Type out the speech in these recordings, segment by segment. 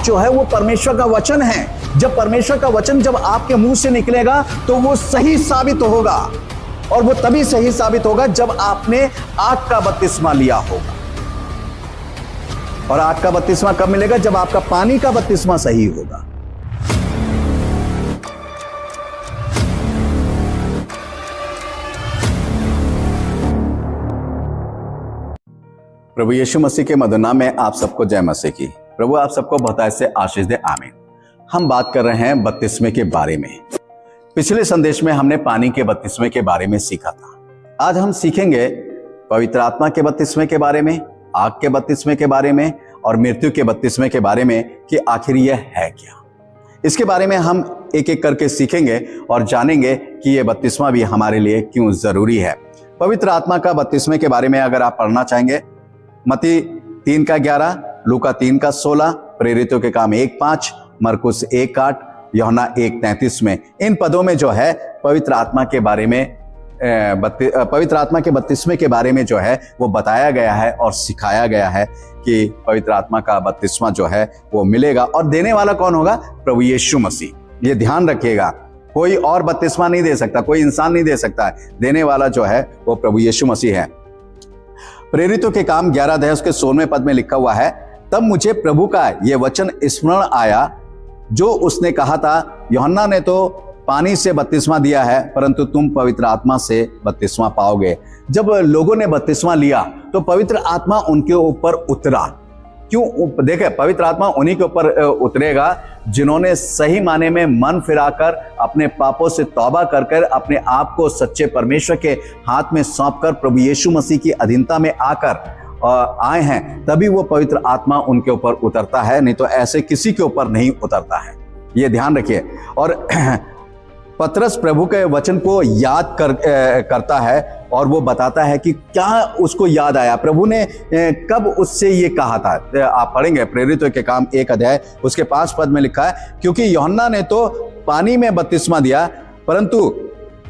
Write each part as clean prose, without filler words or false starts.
बात जो है वो परमेश्वर का वचन है। जब परमेश्वर का वचन जब आपके मुंह से निकलेगा तो वो सही साबित होगा, और वो तभी सही साबित होगा जब आपने आग का बपतिस्मा लिया होगा। और आग का बपतिस्मा कब मिलेगा? जब आपका पानी का बपतिस्मा सही होगा। प्रभु यीशु मसीह के मधुर नाम में आप सबको जय मसीह की। प्रभु आप सबको बहुतायत से आशीष दे, आमीन। हम बात कर रहे हैं बपतिस्मे के बारे में। पिछले संदेश में हमने पानी के बपतिस्मे के बारे में सीखा था। आज हम सीखेंगे पवित्र आत्मा के बपतिस्मे के बारे में, आग के बपतिस्मे के बारे में और मृत्यु के बपतिस्मे के बारे में कि आखिर यह है क्या। इसके बारे में हम एक एक करके सीखेंगे और जानेंगे कि यह बपतिस्मा भी हमारे लिए क्यों जरूरी है। पवित्र आत्मा का बपतिस्मे के बारे में अगर आप पढ़ना चाहेंगे, मत्ती 3:11, लूका 3:16, प्रेरितों के काम 1:5, मरकुस 1:8, यूहन्ना 1:33 में इन पदों में जो है पवित्र आत्मा के बारे में पवित्र आत्मा के बपतिस्मे के बारे में जो है वो बताया गया है और सिखाया गया है कि पवित्र आत्मा का बपतिस्मा जो है वो मिलेगा। और देने वाला कौन होगा? प्रभु यीशु मसीह। ये ध्यान रखिएगा, कोई और बपतिस्मा नहीं दे सकता, कोई इंसान नहीं दे सकता है। देने वाला जो है वो प्रभु यीशु मसीह है। प्रेरितों के काम 11 अध्याय उसके 16वें पद में लिखा हुआ है, तब मुझे प्रभु का यह वचन स्मरण आया जो उसने कहा था, यूहन्ना ने तो पानी से बपतिस्मा दिया है, परंतु तुम पवित्र आत्मा से बपतिस्मा पाओगे। जब लोगों ने बपतिस्मा लिया तो पवित्र आत्मा उनके ऊपर उतरा। क्यों? देखे, पवित्र आत्मा उन्हीं के ऊपर उतरेगा जिन्होंने सही माने में मन फिराकर अपने पापों से तौबा कर कर अपने आप को सच्चे परमेश्वर के हाथ में सौंपकर प्रभु यीशु मसीह की अधीनता में आकर आए हैं। तभी वो पवित्र आत्मा उनके ऊपर उतरता है, नहीं तो ऐसे किसी के ऊपर नहीं उतरता है। ये ध्यान रखिए। और पतरस प्रभु के वचन को याद करता है और वो बताता है कि क्या उसको याद आया, प्रभु ने कब उससे ये कहा था। आप पढ़ेंगे प्रेरितों के काम 1 अध्याय उसके 5 पद में लिखा है, क्योंकि यूहन्ना ने तो पानी में बपतिस्मा दिया, परंतु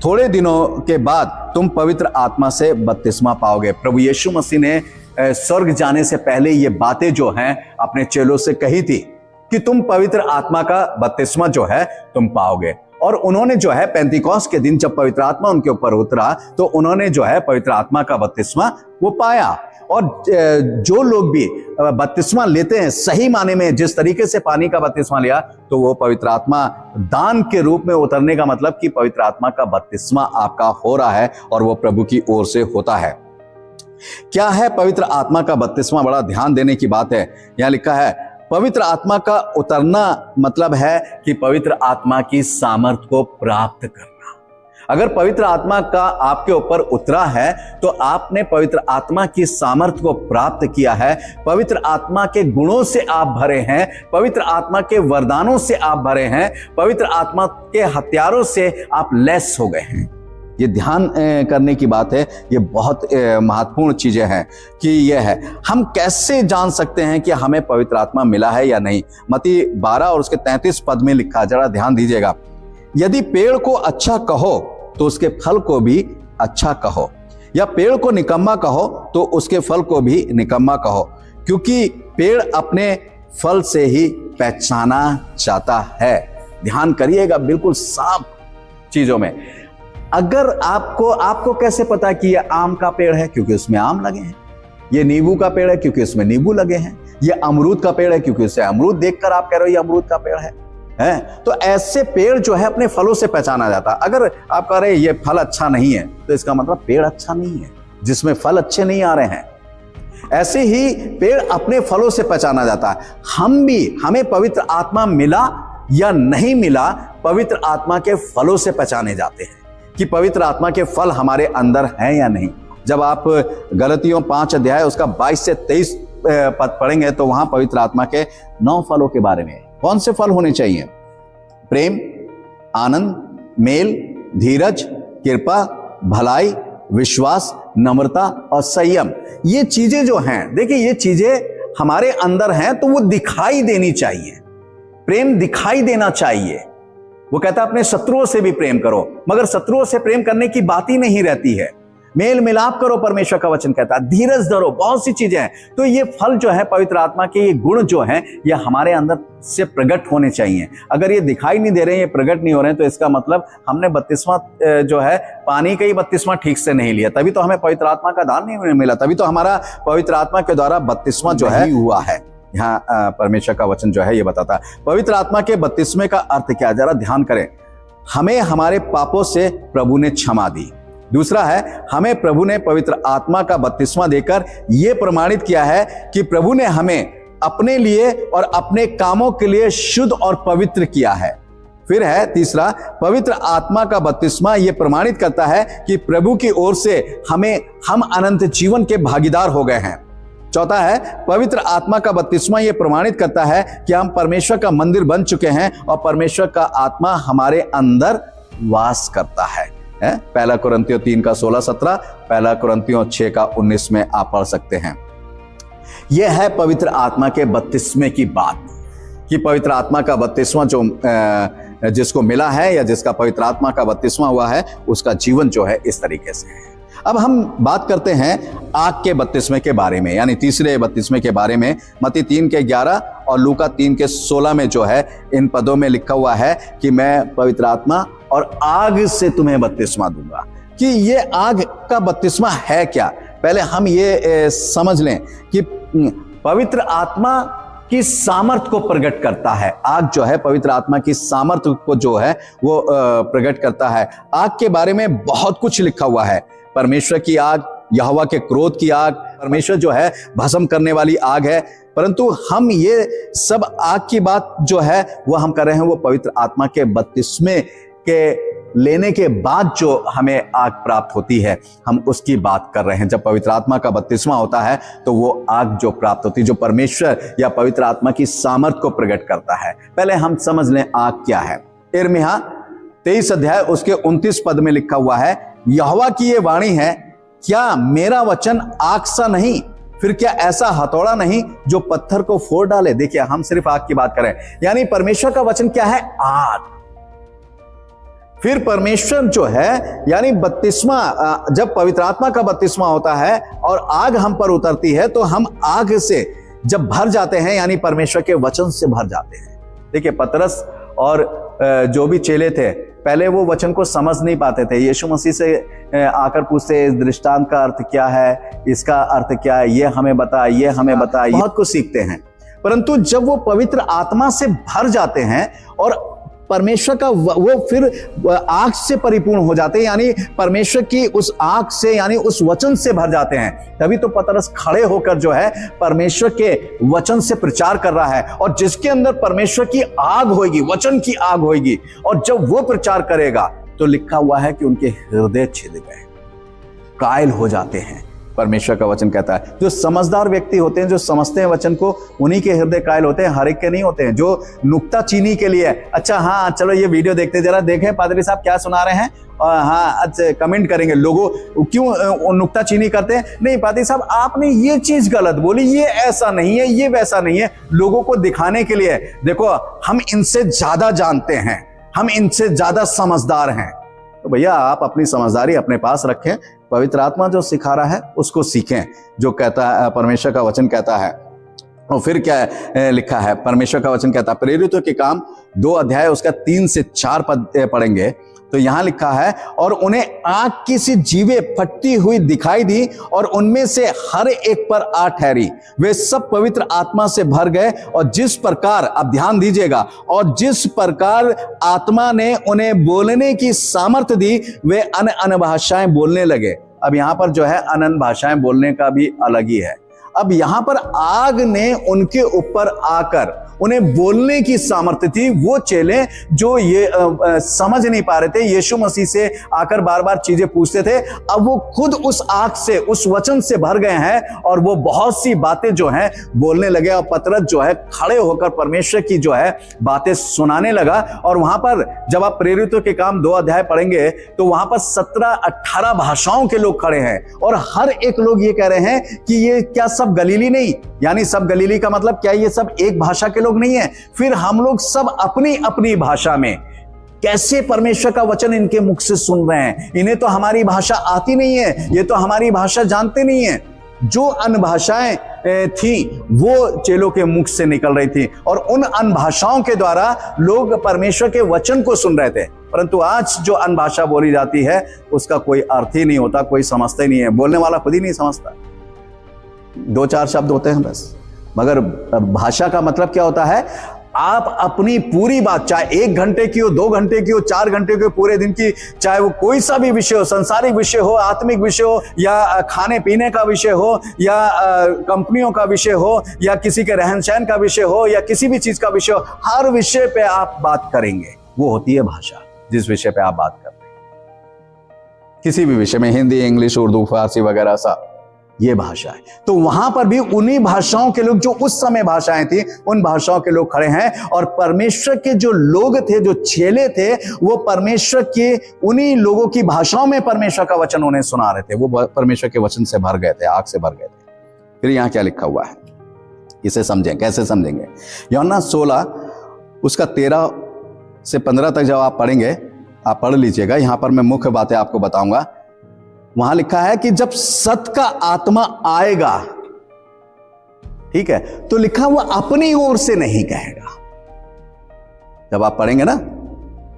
थोड़े दिनों के बाद तुम पवित्र आत्मा से बपतिस्मा पाओगे। प्रभु यीशु मसीह ने स्वर्ग जाने से पहले ये बातें जो हैं अपने चेलों से कही थी कि तुम पवित्र आत्मा का बपतिस्मा जो है तुम पाओगे। और उन्होंने जो है पेंतीकोस्त के दिन जब पवित्र आत्मा उनके ऊपर उतरा तो उन्होंने जो है पवित्र आत्मा का बपतिस्मा वो पाया। और जो लोग भी बपतिस्मा लेते हैं सही माने में, जिस तरीके से पानी का बपतिस्मा लिया, तो वो पवित्र आत्मा दान के रूप में उतरने का मतलब कि पवित्र आत्मा का बपतिस्मा आपका हो रहा है और वो प्रभु की ओर से होता है। क्या है पवित्र आत्मा का बपतिस्मा? बड़ा ध्यान देने की बात है। यहां लिखा है पवित्र आत्मा का उतरना मतलब है कि पवित्र आत्मा की सामर्थ को प्राप्त करना। अगर पवित्र आत्मा का आपके ऊपर उतरा है तो आपने पवित्र आत्मा की सामर्थ को प्राप्त किया है। पवित्र आत्मा के गुणों से आप भरे हैं, पवित्र आत्मा के वरदानों से आप भरे हैं, पवित्र आत्मा के हथियारों से आप लैस हो गए हैं। ये ध्यान करने की बात है। ये बहुत महत्वपूर्ण चीजें हैं कि यह है हम कैसे जान सकते हैं कि हमें पवित्र आत्मा मिला है या नहीं। मत्ती 12 और उसके 33 पद में लिखा, जरा ध्यान दीजिएगा, यदि पेड़ को अच्छा कहो तो उसके फल को भी अच्छा कहो, या पेड़ को निकम्मा कहो तो उसके फल को भी निकम्मा कहो, क्योंकि पेड़ अपने फल से ही पहचाना जाता है। ध्यान करिएगा बिल्कुल साफ चीजों में। अगर आपको कैसे पता कि ये आम का पेड़ है? क्योंकि उसमें आम लगे हैं। ये नींबू का पेड़ है क्योंकि उसमें नींबू लगे हैं। ये अमरूद का पेड़ है क्योंकि उससे अमरूद देखकर आप कह रहे हो ये अमरूद का पेड़ है? तो ऐसे पेड़ जो है अपने फलों से पहचाना जाता है। अगर आप कह रहे हैं ये फल अच्छा नहीं है तो इसका मतलब पेड़ अच्छा नहीं है, जिसमें फल अच्छे नहीं आ रहे हैं। ऐसे ही पेड़ अपने फलों से पहचाना जाता है। हमें पवित्र आत्मा मिला या नहीं मिला, पवित्र आत्मा के फलों से पहचाने जाते हैं कि पवित्र आत्मा के फल हमारे अंदर हैं या नहीं। जब आप गलतियों 5 अध्याय उसका 22 से 23 पद पढ़ेंगे तो वहां पवित्र आत्मा के 9 फलों के बारे में कौन से फल होने चाहिए? प्रेम, आनंद, मेल, धीरज, कृपा, भलाई, विश्वास, नम्रता और संयम। ये चीजें जो हैं, देखिए ये चीजें हमारे अंदर हैं तो वो दिखाई देनी चाहिए। प्रेम दिखाई देना चाहिए। वो कहता है अपने शत्रुओं से भी प्रेम करो, मगर शत्रुओं से प्रेम करने की बात ही नहीं रहती है। मेल मिलाप करो, परमेश्वर का वचन कहता है, धीरज धरो, बहुत सी चीजें हैं। तो ये फल जो है पवित्र आत्मा के, ये गुण जो हैं, ये हमारे अंदर से प्रकट होने चाहिए। अगर ये दिखाई नहीं दे रहे हैं, ये प्रकट नहीं हो रहे हैं, तो इसका मतलब हमने बपतिस्मा जो है पानी का ही बपतिस्मा ठीक से नहीं लिया, तभी तो हमें पवित्र आत्मा का दान नहीं मिला, तभी तो हमारा पवित्र आत्मा के द्वारा बपतिस्मा जो है हुआ है। यहाँ परमेश्वर का वचन जो है ये बताता है पवित्र आत्मा के बपतिस्मे का अर्थ क्या है, जरा ध्यान करें। हमें हमारे पापों से प्रभु ने क्षमा दी। दूसरा है, हमें प्रभु ने पवित्र आत्मा का बपतिस्मा देकर यह प्रमाणित किया है कि प्रभु ने हमें अपने लिए और अपने कामों के लिए शुद्ध और पवित्र किया है। फिर है तीसरा, पवित्र आत्मा का बपतिस्मा यह प्रमाणित करता है कि प्रभु की ओर से हम अनंत जीवन के भागीदार हो गए हैं। चौथा है, पवित्र आत्मा का बपतिस्मा यह प्रमाणित करता है कि हम परमेश्वर का मंदिर बन चुके हैं और परमेश्वर का आत्मा हमारे अंदर वास करता है। पहला कुरिन्थियों 3 का 16-17, पहला कुरिन्थियों 6 का 19 में आप पढ़ सकते हैं। यह है पवित्र आत्मा के बपतिस्मे की बात, कि पवित्र आत्मा का बपतिस्मा जो जिसको मिला है या जिसका पवित्र आत्मा का बपतिस्मा हुआ है, उसका जीवन जो है इस तरीके से है। अब हम बात करते हैं आग के बपतिस्मे के बारे में, यानी तीसरे बपतिस्मे के बारे में। मत्ती 3 के 11 और लूका 3 के 16 में जो है इन पदों में लिखा हुआ है कि मैं पवित्र आत्मा और आग से तुम्हें बपतिस्मा दूंगा। कि ये आग का बपतिस्मा है क्या, पहले हम ये समझ लें कि पवित्र आत्मा की सामर्थ को प्रकट करता है। आग जो है पवित्र आत्मा की सामर्थ को जो है वो प्रकट करता है। आग के बारे में बहुत कुछ लिखा हुआ है। परमेश्वर की आग, यहोवा के क्रोध की आग, परमेश्वर जो है भस्म करने वाली आग है। परंतु हम ये सब आग की बात जो है वो हम कर रहे हैं, वो पवित्र आत्मा के बपतिस्मे के लेने के बाद जो हमें आग प्राप्त होती है, हम उसकी बात कर रहे हैं। जब पवित्र आत्मा का बपतिस्मा होता है तो वो आग जो प्राप्त होती है, जो परमेश्वर या पवित्र आत्मा की सामर्थ को प्रकट करता है। पहले हम समझ लें आग क्या है। यिर्मयाह 23 अध्याय उसके 29 पद में लिखा हुआ है, यहोवा की ये वाणी है, क्या मेरा वचन आग सा नहीं, फिर क्या ऐसा हथौड़ा नहीं जो पत्थर को फोड़ डाले। देखिए, हम सिर्फ आग की बात करें, यानी परमेश्वर का वचन क्या है, आग। फिर परमेश्वर जो है, यानी बपतिस्मा, जब पवित्र आत्मा का बपतिस्मा होता है और आग हम पर उतरती है, तो हम आग से जब भर जाते हैं, यानी परमेश्वर के वचन से भर जाते हैं। देखिए, पतरस और जो भी चेले थे, पहले वो वचन को समझ नहीं पाते थे। यीशु मसीह से आकर पूछते, इस दृष्टांत का अर्थ क्या है, इसका अर्थ क्या है, ये हमें बता, ये हमें बता। बहुत कुछ सीखते हैं। परंतु जब वो पवित्र आत्मा से भर जाते हैं और परमेश्वर का वो फिर आग से परिपूर्ण हो जाते हैं, यानी परमेश्वर की उस आग से, यानी उस वचन से भर जाते हैं, तभी तो पतरस खड़े होकर जो है परमेश्वर के वचन से प्रचार कर रहा है। और जिसके अंदर परमेश्वर की आग होगी, वचन की आग होगी, और जब वो प्रचार करेगा तो लिखा हुआ है कि उनके हृदय छिद गए, कायल हो जाते हैं। परमेश्वर का वचन कहता है, जो समझदार व्यक्ति होते हैं, जो समझते हैं वचन को, उन्हीं के हृदय कायल होते हैं, हर एक के नहीं होते हैं। जो नुक्ताचीनी के लिए, अच्छा हाँ चलो ये वीडियो देखते, जरा देखें पादरी साहब क्या सुना रहे हैं, और हाँ अच्छा कमेंट करेंगे लोगों क्यों नुक्ताचीनी करते हैं। नहीं पादरी साहब, आपने ये चीज गलत बोली, ये ऐसा नहीं है, ये वैसा नहीं है, लोगों को दिखाने के लिए। देखो, हम इनसे ज्यादा जानते हैं, हम इनसे ज्यादा समझदार हैं। तो भैया आप अपनी समझदारी अपने पास रखें, पवित्र आत्मा जो सिखा रहा है उसको सीखें, जो कहता है परमेश्वर का वचन कहता है। और फिर क्या लिखा है, परमेश्वर का वचन कहता है, प्रेरितों के काम 2 अध्याय उसका 3 से 4 पद पढ़ेंगे तो यहां लिखा है, और उन्हें आग की सी जीवें फटती हुई दिखाई दी और उनमें से हर एक पर आ ठहरी। वे सब पवित्र आत्मा से भर गए और जिस प्रकार, अब ध्यान दीजिएगा, और जिस प्रकार आत्मा ने उन्हें बोलने की सामर्थ्य दी, वे अन्य अन्य भाषाएं बोलने लगे। अब यहां पर जो है अन्य भाषाएं बोलने का भी अलग ही है। अब यहां पर आग ने उनके ऊपर आकर उन्हें बोलने की सामर्थ्य थी। वो चेले जो ये समझ नहीं पा रहे थे, यीशु मसीह से आकर बार बार चीजें पूछते थे, अब वो खुद उस आग से, उस वचन से भर गए हैं और वो बहुत सी बातें जो हैं बोलने लगे। और पतरस जो है खड़े होकर परमेश्वर की जो है बातें सुनाने लगा। और वहां पर जब आप प्रेरितों के काम 2 अध्याय पढ़ेंगे तो वहां पर 17-18 भाषाओं के लोग खड़े हैं और हर एक लोग ये कह रहे हैं कि ये क्या सब गलीली नहीं, यानी सब गलीली का मतलब क्या, ये सब एक भाषा के लोग नहीं है। फिर हम लोग सब अपनी अपनी भाषा में कैसे परमेश्वर का वचन इनके मुख से सुन रहे हैं। इन्हें तो हमारी भाषा आती नहीं है, ये तो हमारी भाषा जानते नहीं है। जो अन्य भाषाएं थी वो चेलों के मुख से निकल रही थी और उन अन्य भाषाओं के द्वारा लोग परमेश्वर के वचन को सुन रहे थे। परंतु आज जो अन्य भाषा बोली जाती है उसका कोई अर्थ ही नहीं होता, कोई समझता ही नहीं है, बोलने वाला खुद ही नहीं समझता। 2-4 शब्द होते हैं बस, मगर भाषा का मतलब क्या होता है? आप अपनी पूरी बात, चाहे 1 घंटे की हो, 2 घंटे की हो, 4 घंटे की हो, पूरे दिन की, चाहे वो कोई सा भी विषय हो, संसारिक विषय हो, आत्मिक विषय हो, या खाने पीने का विषय हो, या कंपनियों का विषय हो, या किसी के रहन सहन का विषय हो, या किसी भी चीज का विषय हो, हर विषय पे आप बात करेंगे। वो होती है भाषा, जिस विषय पे आप बात कर रहे हैं। किसी भी विषय में, हिंदी, इंग्लिश, उर्दू, फारसी वगैरह सा, ये भाषा है। तो वहां पर भी उन्हीं भाषाओं के लोग, जो उस समय भाषाएं थी, उन भाषाओं के लोग खड़े हैं और परमेश्वर के जो लोग थे, जो चेले थे, वो परमेश्वर के उन्हीं लोगों की भाषाओं में परमेश्वर का वचन उन्हें सुना रहे थे। वो परमेश्वर के वचन से भर गए थे, आग से भर गए थे। फिर यहां क्या लिखा हुआ है, इसे समझें। कैसे समझेंगे? यूहन्ना 16 उसका 13 से 15 तक जब आप पढ़ेंगे, आप पढ़ लीजिएगा। यहां पर मैं मुख्य बातें आपको बताऊंगा। वहां लिखा है कि जब सत्य का आत्मा आएगा, ठीक है, तो लिखा वो अपनी ओर से नहीं कहेगा। जब आप पढ़ेंगे ना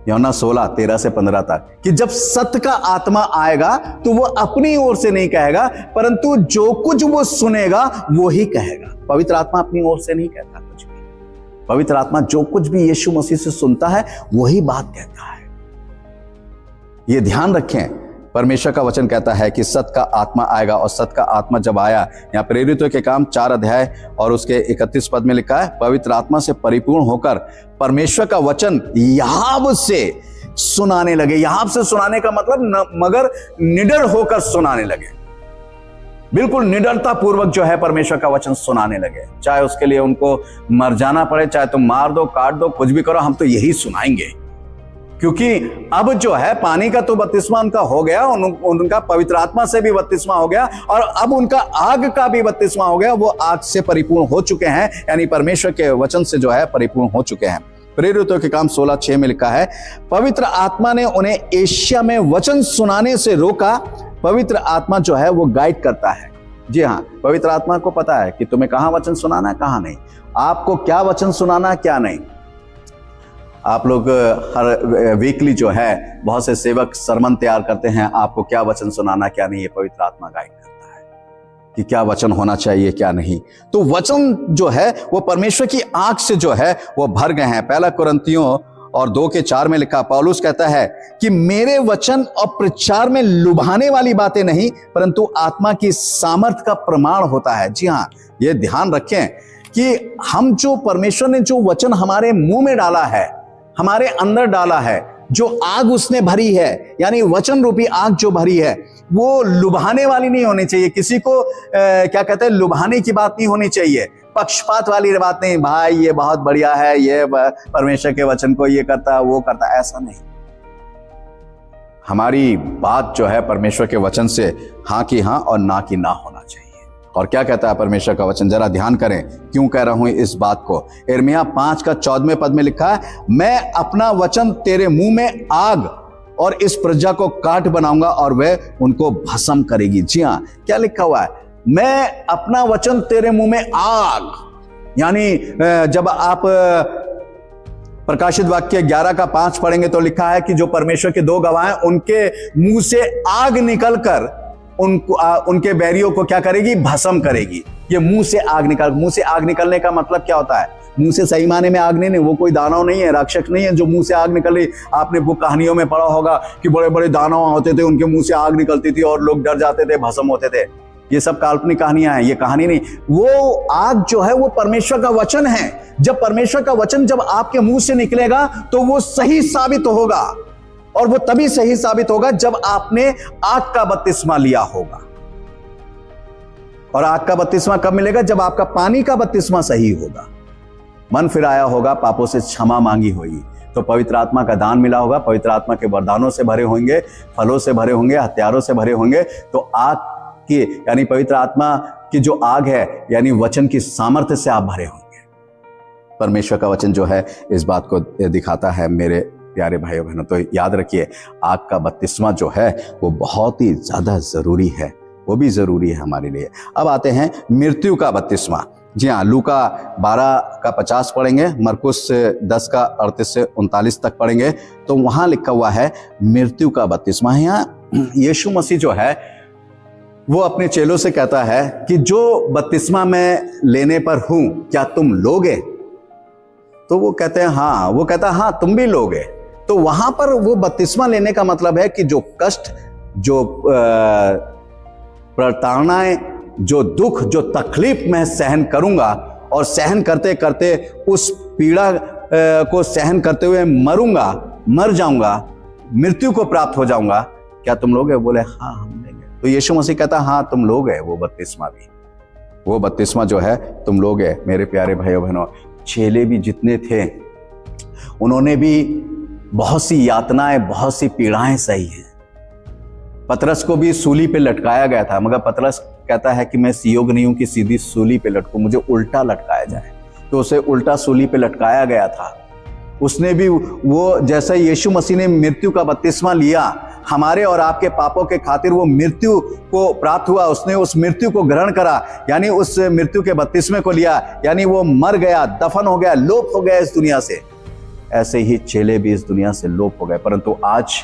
यूहन्ना 16 13 से 15 तक, कि जब सत्य का आत्मा आएगा तो वो अपनी ओर से नहीं कहेगा, परंतु जो कुछ वो सुनेगा वो ही कहेगा। पवित्र आत्मा अपनी ओर से नहीं कहता कुछ भी। पवित्र आत्मा जो कुछ भी यीशु मसीह से सुनता है वही बात कहता है। ये ध्यान रखें। परमेश्वर का वचन कहता है कि सत्य का आत्मा आएगा, और सत्य का आत्मा जब आया, यहाँ प्रेरितों के काम 4 अध्याय और उसके 31 पद में लिखा है, पवित्र आत्मा से परिपूर्ण होकर परमेश्वर का वचन याब से सुनाने लगे। याब से सुनाने का मतलब मगर निडर होकर सुनाने लगे, बिल्कुल निडरता पूर्वक जो है परमेश्वर का वचन सुनाने लगे। चाहे उसके लिए उनको मर जाना पड़े, चाहे तुम मार दो, काट दो, कुछ भी करो, हम तो यही सुनाएंगे। क्योंकि अब जो है पानी का तो बपतिस्मा उनका हो गया, उनका पवित्र आत्मा से भी बपतिस्मा हो गया, और अब उनका आग का भी बपतिस्मा हो गया। वो आग से परिपूर्ण हो चुके हैं, यानी परमेश्वर के वचन से जो है परिपूर्ण हो चुके हैं। प्रेरितों के काम 16:6 में लिखा है, पवित्र आत्मा ने उन्हें एशिया में वचन सुनाने से रोका। पवित्र आत्मा जो है वो गाइड करता है। जी हाँ, पवित्र आत्मा को पता है कि तुम्हें कहां वचन सुनाना है, कहां नहीं, आपको क्या वचन सुनाना है, क्या नहीं। आप लोग हर वीकली जो है बहुत से सेवक सरमन तैयार करते हैं, आपको क्या वचन सुनाना क्या नहीं, ये पवित्र आत्मा गाइड करता है कि क्या वचन होना चाहिए क्या नहीं। तो वचन जो है वो परमेश्वर की आंख से जो है वो भर गए हैं। 1 कुरिन्थियों और 2:4 में लिखा, पौलुस कहता है कि मेरे वचन और प्रचार में लुभाने वाली बातें नहीं, परंतु आत्मा की सामर्थ का प्रमाण होता है। जी हाँ, ये ध्यान रखें कि हम जो परमेश्वर ने जो वचन हमारे मुंह में डाला है, हमारे अंदर डाला है, जो आग उसने भरी है, यानी वचन रूपी आग जो भरी है, वो लुभाने वाली नहीं होनी चाहिए। किसी को क्या कहते हैं, लुभाने की बात नहीं होनी चाहिए, पक्षपात वाली बात नहीं, भाई ये बहुत बढ़िया है, ये परमेश्वर के वचन को ये करता है, वो करता है, ऐसा नहीं। हमारी बात जो है परमेश्वर के वचन से हाँ की हाँ और ना की ना होना चाहिए। और क्या कहता है परमेश्वर का वचन, जरा ध्यान करें क्यों कह रहा हूं इस बात को। यिर्मयाह 5:14 पद में लिखा है, मैं अपना वचन तेरे मुंह में आग और इस प्रजा को काट बनाऊंगा और वह उनको भस्म करेगी। जी हाँ, क्या लिखा हुआ है, मैं अपना वचन तेरे मुंह में आग, यानी जब आप प्रकाशित वाक्य 11:5 पढ़ेंगे तो लिखा है कि जो परमेश्वर के 2 गवाह हैं, उनके मुंह से आग निकलकर उनके बैरियों को क्या करेगी, भस्म करेगी। ये मुंह से आग निकलने का मतलब क्या होता है? मुंह से सही माने में आग नहीं, वो कोई दानव नहीं है, राक्षस नहीं है जो मुंह से आग निकल रही। आपने वो कहानियों में पढ़ा होगा कि बड़े बड़े दानव होते थे, उनके मुंह से आग निकलती थी और लोग डर जाते थे, भस्म होते थे। ये सब काल्पनिक कहानियां हैं, ये कहानी नहीं। वो आग जो है वो परमेश्वर का वचन है। जब परमेश्वर का वचन जब आपके मुंह से निकलेगा तो वो सही साबित होगा, और वो तभी सही साबित होगा जब आपने आग का बपतिस्मा लिया होगा। और आग का बपतिस्मा कब मिलेगा? जब आपका पानी का बपतिस्मा सही होगा, मन फिराया होगा, पापों से क्षमा मांगी होगी, तो पवित्र आत्मा का दान मिला होगा, पवित्र आत्मा के वरदानों से भरे होंगे, फलों से भरे होंगे, हथियारों से भरे होंगे। तो आग की यानी पवित्र आत्मा की जो आग है, यानी वचन की सामर्थ्य से आप भरे होंगे। परमेश्वर का वचन जो है इस बात को दिखाता है मेरे प्यारे भाइयों बहनों, तो याद रखिए आग का बपतिस्मा जो है वो बहुत ही ज्यादा जरूरी है, वो भी जरूरी है हमारे लिए। अब आते हैं मृत्यु का बपतिस्मा। जी हाँ, लूका 12 का 50 पढ़ेंगे, मरकुस 10 का 38 से 39 तक पढ़ेंगे, तो वहां लिखा हुआ है मृत्यु का बपतिस्मा। यहाँ यीशु मसीह जो है वो अपने चेलों से कहता है कि जो बपतिस्मा मैं लेने पर हूं क्या तुम लोगे? तो वो कहते हैं हाँ, वो कहता है हाँ तुम भी लोगे। तो वहां पर वो बपतिस्मा लेने का मतलब है कि जो कष्ट, जो प्रताड़नाएं, जो दुख, जो तकलीफ मैं सहन करूंगा और सहन करते करते उस पीड़ा को सहन करते हुए मरूंगा, मर जाऊंगा, मृत्यु को प्राप्त हो जाऊंगा, क्या तुम लोगे? बोले हाँ हम लेंगे। तो यीशु मसीह कहता हाँ तुम लोगे वो बपतिस्मा भी, वो बपतिस्मा जो है तुम लोगे। मेरे प्यारे भाइयों बहनों, चेले भी जितने थे उन्होंने भी बहुत सी यातनाएं, बहुत सी पीड़ाएं सही हैं। पतरस को भी सूली पे लटकाया गया था, मगर पतरस कहता है कि मैं योग नहीं हूं कि सीधी सूली पे लटकूं, मुझे उल्टा लटकाया जाए। तो उसे उल्टा सूली पे लटकाया गया था। उसने भी वो, जैसा यीशु मसीह ने मृत्यु का बपतिस्मा लिया हमारे और आपके पापों के खातिर, वो मृत्यु को प्राप्त हुआ, उसने उस मृत्यु को ग्रहण करा, यानी उस मृत्यु के बपतिस्मे को लिया, यानी वो मर गया, दफन हो गया, लोप हो गया इस दुनिया से। ऐसे ही चेले भी इस दुनिया से लोप हो गए, परंतु आज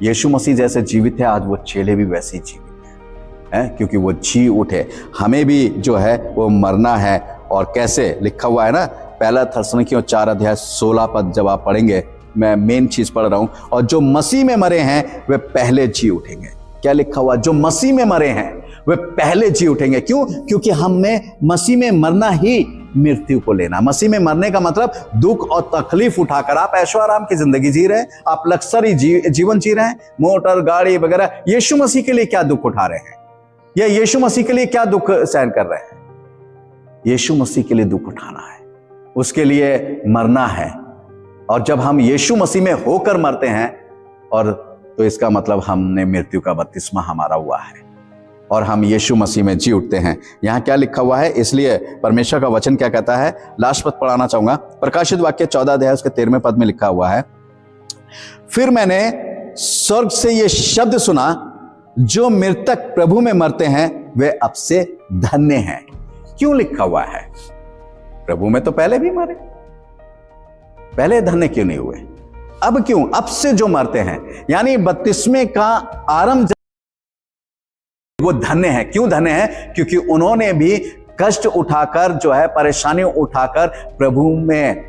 यीशु मसीह जैसे जीवित है, आज वो चेले भी वैसे ही जीवित हैं, क्योंकि वो जी उठे। हमें भी जो है वो मरना है। और कैसे लिखा हुआ है ना, पहला थिस्सलुनीकियों 4 अध्याय 16 पद जब आप पढ़ेंगे, मैं मेन चीज पढ़ रहा हूं, और जो मसीह में मरे हैं वे पहले जी उठेंगे। क्या लिखा हुआ? जो मसीह में मरे हैं वे पहले जी उठेंगे। क्यों? क्योंकि हमें मसीह में मरना ही मृत्यु को लेना। मसीह में मरने का मतलब दुख और तकलीफ उठाकर आप ऐशो आराम की जिंदगी जी रहे हैं, आप लग्जरी जीवन जी रहे हैं, मोटर गाड़ी वगैरह। यीशु मसीह के लिए क्या दुख उठा रहे हैं, या यीशु मसीह के लिए क्या दुख सहन कर रहे हैं? यीशु मसीह के लिए दुख उठाना है, उसके लिए मरना है। और जब हम यीशु मसीह में होकर मरते हैं, और तो इसका मतलब हमने मृत्यु का बपतिस्मा हमारा हुआ है और हम यीशु मसीह में जी उठते हैं। यहां क्या लिखा हुआ है, इसलिए परमेश्वर का वचन क्या कहता है, लास्ट पद पढ़ाना चाहूंगा। प्रकाशित वाक्य 14 अध्याय उसके 13वें पद में लिखा हुआ है, फिर मैंने स्वर्ग से ये शब्द सुना, जो मृतक प्रभु में मरते हैं वे अब से धन्य हैं। क्यों लिखा हुआ है? प्रभु में तो पहले भी मरे, पहले धन्य क्यों नहीं हुए? अब क्यों? अब से जो मरते हैं, यानी बपतिस्मे का आरंभ वो धन्य है। क्यों धन्य है? क्योंकि उन्होंने भी कष्ट उठाकर, जो है परेशानी उठाकर प्रभु में